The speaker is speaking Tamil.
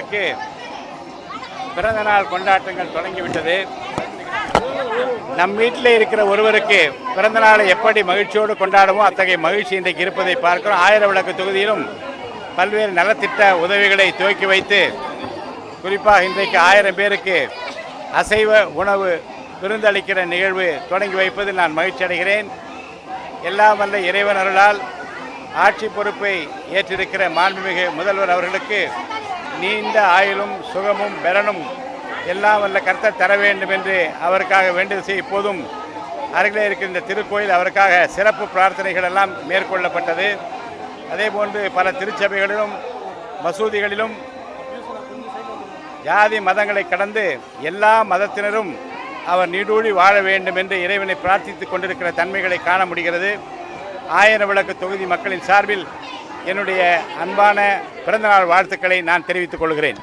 அவர்களுக்கு பிறந்தநாள் கொண்டாட்டங்கள் தொடங்கிவிட்டது. நம் வீட்டில் இருக்கிற ஒருவருக்கு பிறந்த நாளை எப்படி மகிழ்ச்சியோடு கொண்டாடுமோ அத்தகைய மகிழ்ச்சி இன்றைக்கு இருப்பதை பார்க்கிறோம். 1000 விளக்கு தொகுதியிலும் பல்வேறு நலத்திட்ட உதவிகளை துவக்கி வைத்து குறிப்பாக இன்றைக்கு 1000 பேருக்கு அசைவ உணவு விருந்தளிக்கிற நிகழ்வு தொடங்கி வைப்பதில் நான் மகிழ்ச்சி அடைகிறேன். எல்லாம் வல்ல இறைவன் அருளால் ஆட்சி பொறுப்பை ஏற்றிருக்கிற மாண்புமிகு முதல்வர் அவர்களுக்கு நீண்ட ஆயுளும் சுகமும் பலனும் எல்லாம் வல்ல கர்த்தர் தர வேண்டும் என்று அவருக்காக வேண்டுதல் செய்ய இப்போதும் அருகிலே இருக்கின்ற திருக்கோயில் அவருக்காக சிறப்பு பிரார்த்தனைகள் எல்லாம் மேற்கொள்ளப்பட்டது. அதேபோன்று பல திருச்சபைகளிலும் மசூதிகளிலும் ஜாதி மதங்களை கடந்து எல்லா மதத்தினரும் அவர் நீடூழி வாழ வேண்டும் என்று இறைவனை பிரார்த்தித்துக் கொண்டிருக்கிற தன்மைகளை காண முடிகிறது. 1000 விளக்கு தொகுதி மக்களின் சார்பில் என்னுடைய அன்பான பிறந்தநாள் வாழ்த்துக்களை நான் தெரிவித்துக் கொள்கிறேன்.